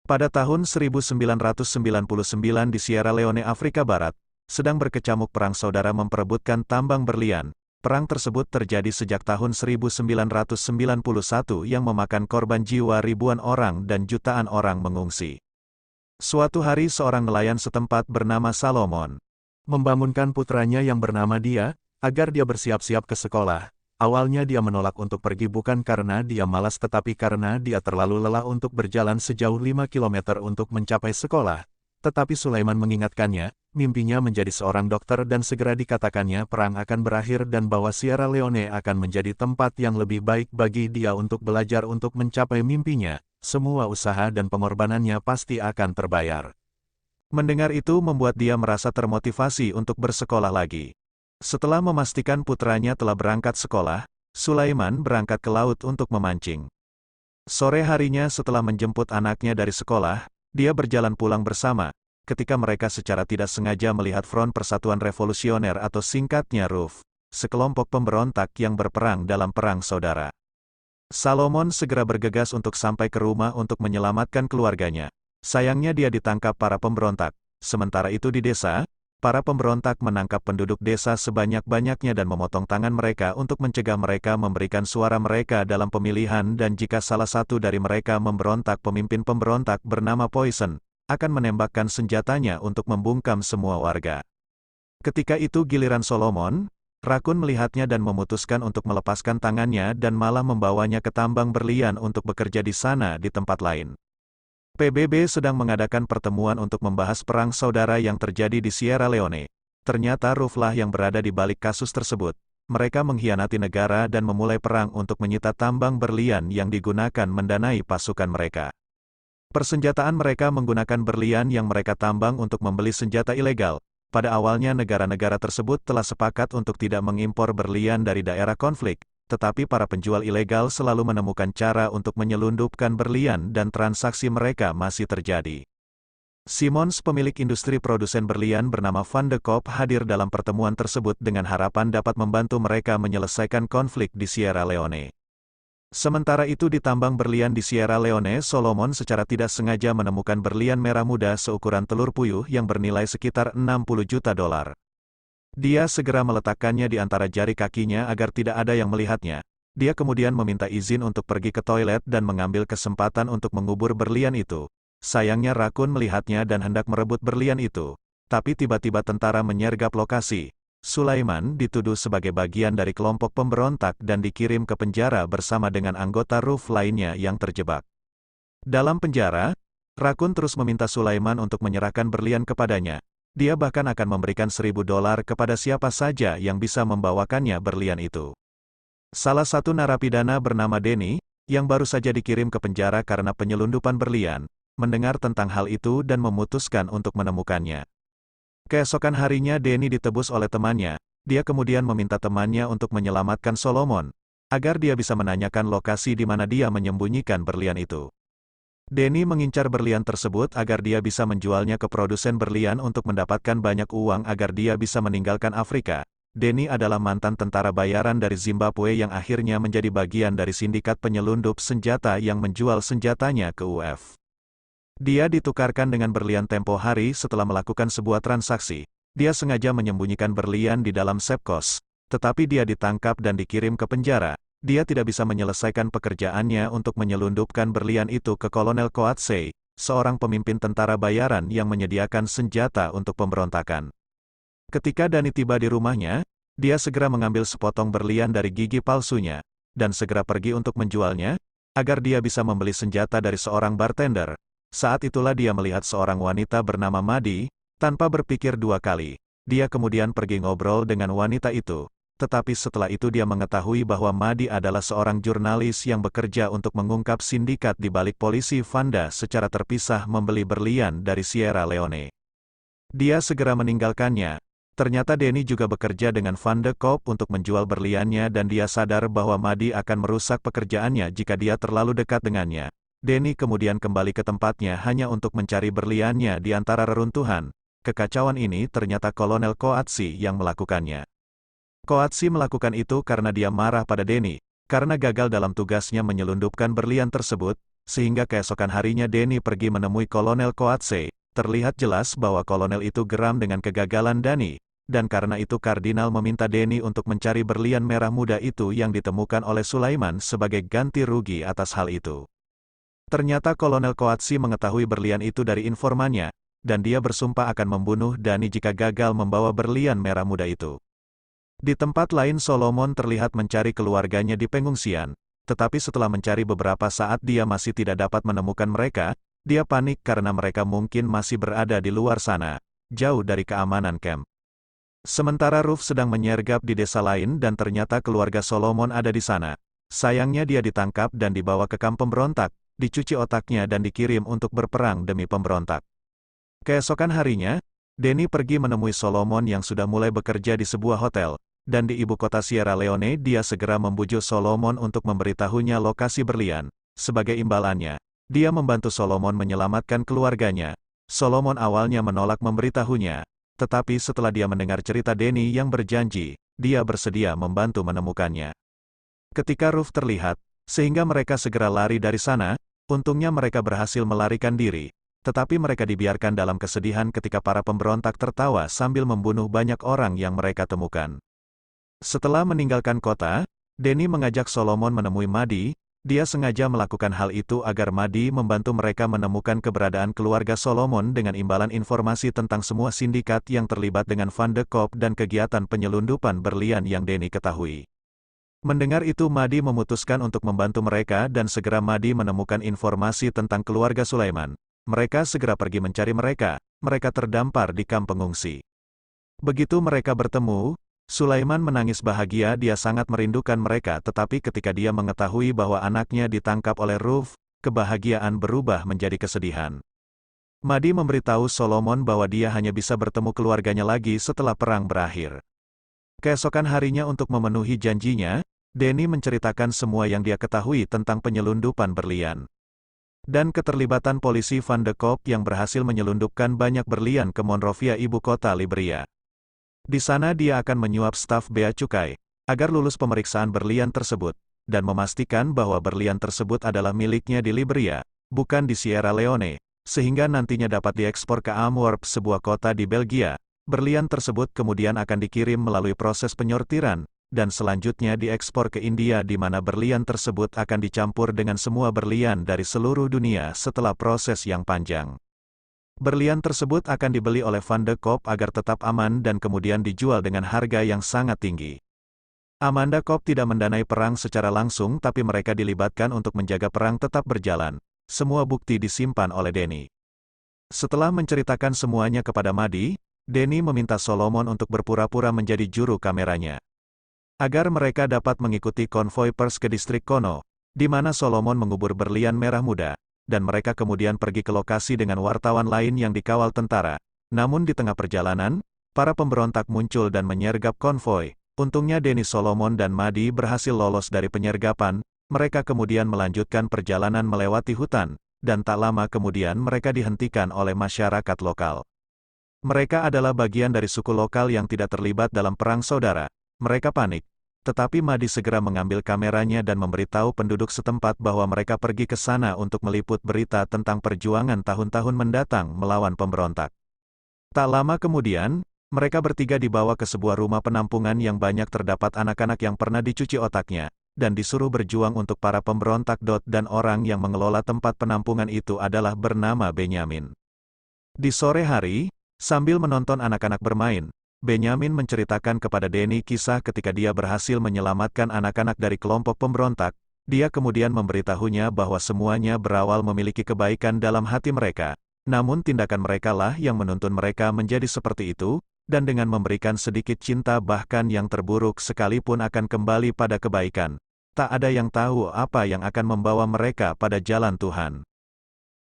Pada tahun 1999 di Sierra Leone, Afrika Barat, sedang berkecamuk perang saudara memperebutkan tambang berlian. Perang tersebut terjadi sejak tahun 1991 yang memakan korban jiwa ribuan orang dan jutaan orang mengungsi. Suatu hari seorang nelayan setempat bernama Salomon membangunkan putranya yang bernama Dia, agar dia bersiap-siap ke sekolah. Awalnya dia menolak untuk pergi bukan karena dia malas tetapi karena dia terlalu lelah untuk berjalan sejauh 5 km untuk mencapai sekolah. Tetapi Sulaiman mengingatkannya, mimpinya menjadi seorang dokter dan segera dikatakannya perang akan berakhir dan bahwa Sierra Leone akan menjadi tempat yang lebih baik bagi dia untuk belajar untuk mencapai mimpinya. Semua usaha dan pengorbanannya pasti akan terbayar. Mendengar itu membuat dia merasa termotivasi untuk bersekolah lagi. Setelah memastikan putranya telah berangkat sekolah, Sulaiman berangkat ke laut untuk memancing. Sore harinya setelah menjemput anaknya dari sekolah, dia berjalan pulang bersama, ketika mereka secara tidak sengaja melihat Front Persatuan Revolusioner atau singkatnya RUF, sekelompok pemberontak yang berperang dalam perang saudara. Salomon segera bergegas untuk sampai ke rumah untuk menyelamatkan keluarganya. Sayangnya dia ditangkap para pemberontak. Sementara itu di desa, para pemberontak menangkap penduduk desa sebanyak-banyaknya dan memotong tangan mereka untuk mencegah mereka memberikan suara mereka dalam pemilihan, dan jika salah satu dari mereka memberontak, pemimpin pemberontak bernama Poison akan menembakkan senjatanya untuk membungkam semua warga. Ketika itu giliran Solomon, Rakun melihatnya dan memutuskan untuk melepaskan tangannya dan malah membawanya ke tambang berlian untuk bekerja di sana di tempat lain. PBB sedang mengadakan pertemuan untuk membahas perang saudara yang terjadi di Sierra Leone. Ternyata RUF lah yang berada di balik kasus tersebut. Mereka mengkhianati negara dan memulai perang untuk menyita tambang berlian yang digunakan mendanai pasukan mereka. Persenjataan mereka menggunakan berlian yang mereka tambang untuk membeli senjata ilegal. Pada awalnya negara-negara tersebut telah sepakat untuk tidak mengimpor berlian dari daerah konflik. Tetapi para penjual ilegal selalu menemukan cara untuk menyelundupkan berlian dan transaksi mereka masih terjadi. Simons, pemilik industri produsen berlian bernama Van de Koop, hadir dalam pertemuan tersebut dengan harapan dapat membantu mereka menyelesaikan konflik di Sierra Leone. Sementara itu di tambang berlian di Sierra Leone, Solomon secara tidak sengaja menemukan berlian merah muda seukuran telur puyuh yang bernilai sekitar $60 juta. Dia segera meletakkannya di antara jari kakinya agar tidak ada yang melihatnya. Dia kemudian meminta izin untuk pergi ke toilet dan mengambil kesempatan untuk mengubur berlian itu. Sayangnya Rakun melihatnya dan hendak merebut berlian itu. Tapi tiba-tiba tentara menyergap lokasi. Sulaiman dituduh sebagai bagian dari kelompok pemberontak dan dikirim ke penjara bersama dengan anggota RUF lainnya yang terjebak. Dalam penjara, Rakun terus meminta Sulaiman untuk menyerahkan berlian kepadanya. Dia bahkan akan memberikan $1.000 kepada siapa saja yang bisa membawakannya berlian itu. Salah satu narapidana bernama Denny, yang baru saja dikirim ke penjara karena penyelundupan berlian, mendengar tentang hal itu dan memutuskan untuk menemukannya. Keesokan harinya Denny ditebus oleh temannya. Dia kemudian meminta temannya untuk menyelamatkan Solomon, agar dia bisa menanyakan lokasi di mana dia menyembunyikan berlian itu. Denny mengincar berlian tersebut agar dia bisa menjualnya ke produsen berlian untuk mendapatkan banyak uang agar dia bisa meninggalkan Afrika. Denny adalah mantan tentara bayaran dari Zimbabwe yang akhirnya menjadi bagian dari sindikat penyelundup senjata yang menjual senjatanya ke UF. Dia ditukarkan dengan berlian tempo hari setelah melakukan sebuah transaksi. Dia sengaja menyembunyikan berlian di dalam safe kos, tetapi dia ditangkap dan dikirim ke penjara. Dia tidak bisa menyelesaikan pekerjaannya untuk menyelundupkan berlian itu ke Kolonel Coatsey, seorang pemimpin tentara bayaran yang menyediakan senjata untuk pemberontakan. Ketika Dani tiba di rumahnya, dia segera mengambil sepotong berlian dari gigi palsunya, dan segera pergi untuk menjualnya, agar dia bisa membeli senjata dari seorang bartender. Saat itulah dia melihat seorang wanita bernama Madi. Tanpa berpikir dua kali, dia kemudian pergi ngobrol dengan wanita itu. Tetapi setelah itu dia mengetahui bahwa Madi adalah seorang jurnalis yang bekerja untuk mengungkap sindikat di balik polisi Vanda secara terpisah membeli berlian dari Sierra Leone. Dia segera meninggalkannya. Ternyata Denny juga bekerja dengan Van de Koop untuk menjual berliannya dan dia sadar bahwa Madi akan merusak pekerjaannya jika dia terlalu dekat dengannya. Denny kemudian kembali ke tempatnya hanya untuk mencari berliannya di antara reruntuhan. Kekacauan ini ternyata Kolonel Coatsey yang melakukannya. Coatsey melakukan itu karena dia marah pada Denny, karena gagal dalam tugasnya menyelundupkan berlian tersebut. sehingga keesokan harinya Denny pergi menemui Kolonel Coetzee. Terlihat jelas bahwa kolonel itu geram dengan kegagalan Danny, dan karena itu Kardinal meminta Denny untuk mencari berlian merah muda itu yang ditemukan oleh Sulaiman sebagai ganti rugi atas hal itu. Ternyata Kolonel Coetzee mengetahui berlian itu dari informannya, dan dia bersumpah akan membunuh Danny jika gagal membawa berlian merah muda itu. Di tempat lain Solomon terlihat mencari keluarganya di pengungsian, tetapi setelah mencari beberapa saat dia masih tidak dapat menemukan mereka. Dia panik karena mereka mungkin masih berada di luar sana, jauh dari keamanan camp. Sementara Ruth sedang menyergap di desa lain dan ternyata keluarga Solomon ada di sana. Sayangnya dia ditangkap dan dibawa ke kamp pemberontak, dicuci otaknya dan dikirim untuk berperang demi pemberontak. Keesokan harinya, Denny pergi menemui Solomon yang sudah mulai bekerja di sebuah hotel, dan di ibu kota Sierra Leone dia segera membujuk Solomon untuk memberitahunya lokasi berlian. Sebagai imbalannya, dia membantu Solomon menyelamatkan keluarganya. Solomon awalnya menolak memberitahunya, tetapi setelah dia mendengar cerita Denny yang berjanji, dia bersedia membantu menemukannya. Ketika Ruth terlihat, sehingga mereka segera lari dari sana, untungnya mereka berhasil melarikan diri, tetapi mereka dibiarkan dalam kesedihan ketika para pemberontak tertawa sambil membunuh banyak orang yang mereka temukan. Setelah meninggalkan kota, Denny mengajak Solomon menemui Madi. Dia sengaja melakukan hal itu agar Madi membantu mereka menemukan keberadaan keluarga Solomon dengan imbalan informasi tentang semua sindikat yang terlibat dengan Van de Koop dan kegiatan penyelundupan berlian yang Denny ketahui. Mendengar itu Madi memutuskan untuk membantu mereka dan segera Madi menemukan informasi tentang keluarga Sulaiman. Mereka segera pergi mencari mereka terdampar di kamp pengungsi. Begitu mereka bertemu, Sulaiman menangis bahagia. Dia sangat merindukan mereka, tetapi ketika dia mengetahui bahwa anaknya ditangkap oleh Ruth, kebahagiaan berubah menjadi kesedihan. Madi memberitahu Solomon bahwa dia hanya bisa bertemu keluarganya lagi setelah perang berakhir. Keesokan harinya untuk memenuhi janjinya, Denny menceritakan semua yang dia ketahui tentang penyelundupan berlian dan keterlibatan polisi Van de Koop yang berhasil menyelundupkan banyak berlian ke Monrovia, ibu kota Liberia. Di sana dia akan menyuap staf bea cukai, agar lulus pemeriksaan berlian tersebut, dan memastikan bahwa berlian tersebut adalah miliknya di Liberia, bukan di Sierra Leone, sehingga nantinya dapat diekspor ke Antwerp, sebuah kota di Belgia. Berlian tersebut kemudian akan dikirim melalui proses penyortiran, dan selanjutnya diekspor ke India di mana berlian tersebut akan dicampur dengan semua berlian dari seluruh dunia setelah proses yang panjang. Berlian tersebut akan dibeli oleh Van de Koop agar tetap aman dan kemudian dijual dengan harga yang sangat tinggi. Amanda Koop tidak mendanai perang secara langsung, tapi mereka dilibatkan untuk menjaga perang tetap berjalan. Semua bukti disimpan oleh Denny. Setelah menceritakan semuanya kepada Madi, Denny meminta Solomon untuk berpura-pura menjadi juru kameranya, agar mereka dapat mengikuti konvoi pers ke distrik Kono, di mana Solomon mengubur berlian merah muda. Dan mereka kemudian pergi ke lokasi dengan wartawan lain yang dikawal tentara. Namun di tengah perjalanan, para pemberontak muncul dan menyergap konvoi. Untungnya Denny, Solomon dan Madi berhasil lolos dari penyergapan. Mereka kemudian melanjutkan perjalanan melewati hutan, dan tak lama kemudian mereka dihentikan oleh masyarakat lokal. Mereka adalah bagian dari suku lokal yang tidak terlibat dalam perang saudara. Mereka panik. Tetapi Madi segera mengambil kameranya dan memberitahu penduduk setempat bahwa mereka pergi ke sana untuk meliput berita tentang perjuangan tahun-tahun mendatang melawan pemberontak. Tak lama kemudian, mereka bertiga dibawa ke sebuah rumah penampungan yang banyak terdapat anak-anak yang pernah dicuci otaknya, dan disuruh berjuang untuk para pemberontak. Dan orang yang mengelola tempat penampungan itu adalah bernama Benyamin. Di sore hari, sambil menonton anak-anak bermain, Benyamin menceritakan kepada Denny kisah ketika dia berhasil menyelamatkan anak-anak dari kelompok pemberontak. Dia kemudian memberitahunya bahwa semuanya berawal memiliki kebaikan dalam hati mereka, namun tindakan mereka lah yang menuntun mereka menjadi seperti itu, dan dengan memberikan sedikit cinta bahkan yang terburuk sekalipun akan kembali pada kebaikan. Tak ada yang tahu apa yang akan membawa mereka pada jalan Tuhan.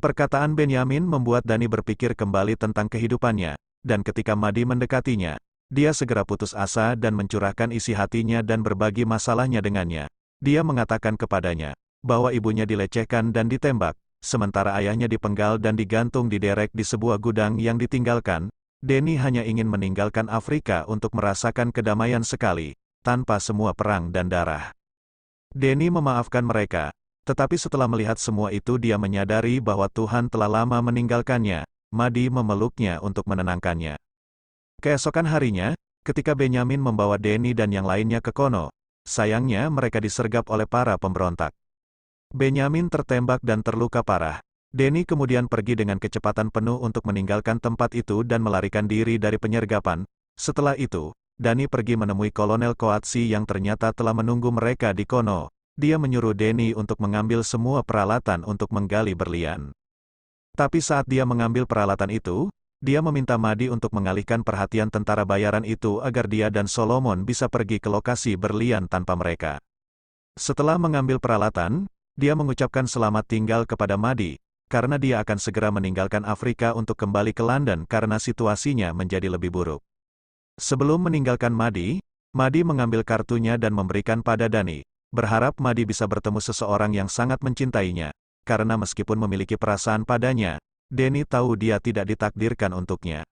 Perkataan Benyamin membuat Denny berpikir kembali tentang kehidupannya. Dan ketika Madi mendekatinya, dia segera putus asa dan mencurahkan isi hatinya dan berbagi masalahnya dengannya. Dia mengatakan kepadanya bahwa ibunya dilecehkan dan ditembak, sementara ayahnya dipenggal dan digantung di derek di sebuah gudang yang ditinggalkan. Denny hanya ingin meninggalkan Afrika untuk merasakan kedamaian sekali, tanpa semua perang dan darah. Denny memaafkan mereka, Tetapi setelah melihat semua itu dia menyadari bahwa Tuhan telah lama meninggalkannya. Madi memeluknya untuk menenangkannya. Keesokan harinya, ketika Benyamin membawa Denny dan yang lainnya ke Kono, sayangnya mereka disergap oleh para pemberontak. Benyamin tertembak dan terluka parah. Denny kemudian pergi dengan kecepatan penuh untuk meninggalkan tempat itu dan melarikan diri dari penyergapan. Setelah itu, Dani pergi menemui Kolonel Koatsi yang ternyata telah menunggu mereka di Kono. Dia menyuruh Denny untuk mengambil semua peralatan untuk menggali berlian. Tapi saat dia mengambil peralatan itu, dia meminta Madi untuk mengalihkan perhatian tentara bayaran itu agar dia dan Solomon bisa pergi ke lokasi berlian tanpa mereka. Setelah mengambil peralatan, dia mengucapkan selamat tinggal kepada Madi, karena dia akan segera meninggalkan Afrika untuk kembali ke London karena situasinya menjadi lebih buruk. Sebelum meninggalkan Madi, Madi mengambil kartunya dan memberikan pada Dani, berharap Madi bisa bertemu seseorang yang sangat mencintainya. Karena meskipun memiliki perasaan padanya, Denny tahu dia tidak ditakdirkan untuknya.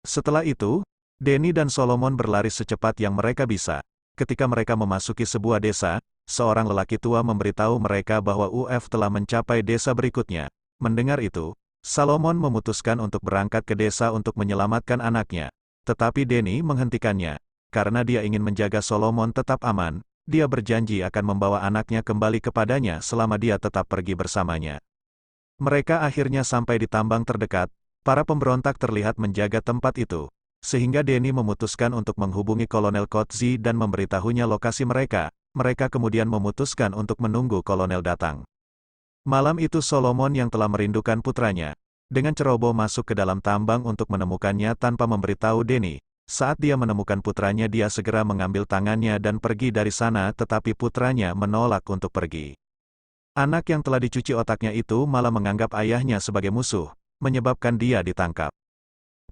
Setelah itu, Denny dan Solomon berlari secepat yang mereka bisa. Ketika mereka memasuki sebuah desa, seorang lelaki tua memberitahu mereka bahwa UF telah mencapai desa berikutnya. Mendengar itu, Solomon memutuskan untuk berangkat ke desa untuk menyelamatkan anaknya. Tetapi Denny menghentikannya. Karena dia ingin menjaga Solomon tetap aman, dia berjanji akan membawa anaknya kembali kepadanya selama dia tetap pergi bersamanya. Mereka akhirnya sampai di tambang terdekat. Para pemberontak terlihat menjaga tempat itu, sehingga Denny memutuskan untuk menghubungi Kolonel Kotzi dan memberitahunya lokasi mereka. Mereka kemudian memutuskan untuk menunggu kolonel datang. Malam itu Solomon yang telah merindukan putranya, dengan ceroboh masuk ke dalam tambang untuk menemukannya tanpa memberitahu Denny. Saat dia menemukan putranya dia segera mengambil tangannya dan pergi dari sana tetapi putranya menolak untuk pergi. Anak yang telah dicuci otaknya itu malah menganggap ayahnya sebagai musuh, menyebabkan dia ditangkap.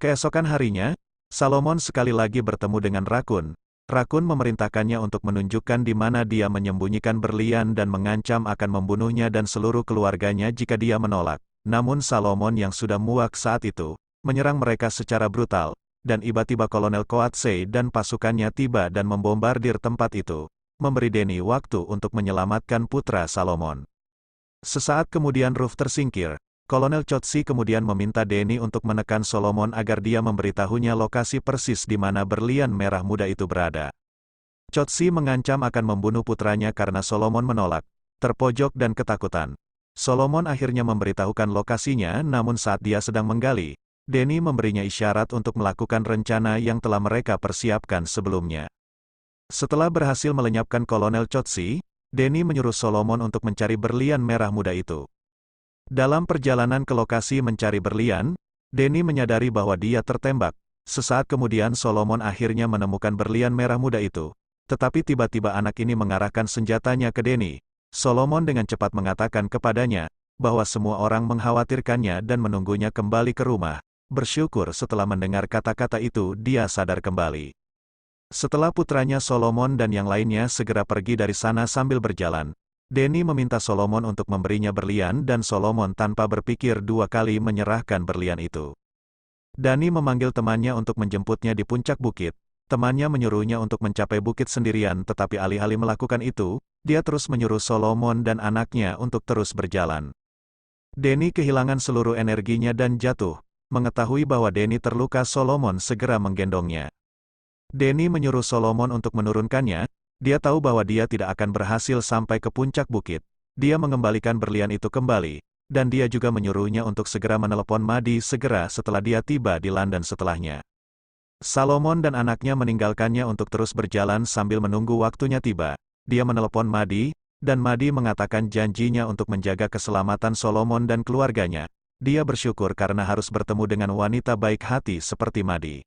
Keesokan harinya, Solomon sekali lagi bertemu dengan Rakun. Rakun memerintahkannya untuk menunjukkan di mana dia menyembunyikan berlian dan mengancam akan membunuhnya dan seluruh keluarganya jika dia menolak. Namun Solomon yang sudah muak saat itu, menyerang mereka secara brutal. Dan tiba-tiba Kolonel Koatsei dan pasukannya tiba dan membombardir tempat itu, memberi Denny waktu untuk menyelamatkan putra Solomon. Sesaat kemudian roof tersingkir, Kolonel Chotsi kemudian meminta Denny untuk menekan Solomon agar dia memberitahunya lokasi persis di mana berlian merah muda itu berada. Chotsi mengancam akan membunuh putranya karena Solomon menolak, terpojok dan ketakutan. Solomon akhirnya memberitahukan lokasinya namun saat dia sedang menggali, Denny memberinya isyarat untuk melakukan rencana yang telah mereka persiapkan sebelumnya. Setelah berhasil melenyapkan Kolonel Chotsi, Denny menyuruh Solomon untuk mencari berlian merah muda itu. Dalam perjalanan ke lokasi mencari berlian, Denny menyadari bahwa dia tertembak. Sesaat kemudian Solomon akhirnya menemukan berlian merah muda itu. Tetapi tiba-tiba anak ini mengarahkan senjatanya ke Denny. Solomon dengan cepat mengatakan kepadanya, bahwa semua orang mengkhawatirkannya dan menunggunya kembali ke rumah. Bersyukur setelah mendengar kata-kata itu dia sadar kembali. Setelah putranya Solomon dan yang lainnya segera pergi dari sana sambil berjalan, Denny meminta Solomon untuk memberinya berlian dan Solomon tanpa berpikir dua kali menyerahkan berlian itu. Denny memanggil temannya untuk menjemputnya di puncak bukit. Temannya menyuruhnya untuk mencapai bukit sendirian tetapi alih-alih melakukan itu, dia terus menyuruh Solomon dan anaknya untuk terus berjalan. Denny kehilangan seluruh energinya dan jatuh. Mengetahui bahwa Denny terluka Solomon segera menggendongnya. Denny menyuruh Solomon untuk menurunkannya, dia tahu bahwa dia tidak akan berhasil sampai ke puncak bukit. Dia mengembalikan berlian itu kembali, dan dia juga menyuruhnya untuk segera menelepon Madi segera setelah dia tiba di London setelahnya. Solomon dan anaknya meninggalkannya untuk terus berjalan sambil menunggu waktunya tiba. Dia menelepon Madi, dan Madi mengatakan janjinya untuk menjaga keselamatan Solomon dan keluarganya. Dia bersyukur karena harus bertemu dengan wanita baik hati seperti Madi.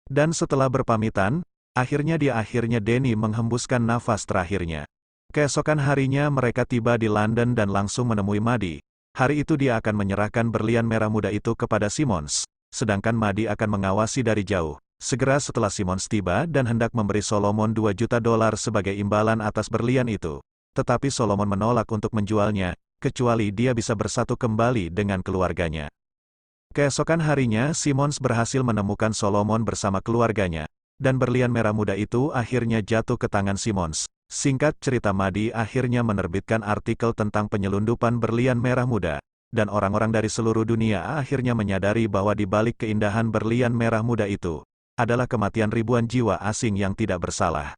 Dan setelah berpamitan, akhirnya Denny menghembuskan nafas terakhirnya. Keesokan harinya mereka tiba di London dan langsung menemui Madi. Hari itu dia akan menyerahkan berlian merah muda itu kepada Simons, sedangkan Madi akan mengawasi dari jauh. Segera setelah Simons tiba dan hendak memberi Solomon $2 juta sebagai imbalan atas berlian itu. Tetapi Solomon menolak untuk menjualnya, kecuali dia bisa bersatu kembali dengan keluarganya. Keesokan harinya Simons berhasil menemukan Solomon bersama keluarganya, dan berlian merah muda itu akhirnya jatuh ke tangan Simons. Singkat cerita, Madi akhirnya menerbitkan artikel tentang penyelundupan berlian merah muda, dan orang-orang dari seluruh dunia akhirnya menyadari bahwa di balik keindahan berlian merah muda itu, adalah kematian ribuan jiwa asing yang tidak bersalah.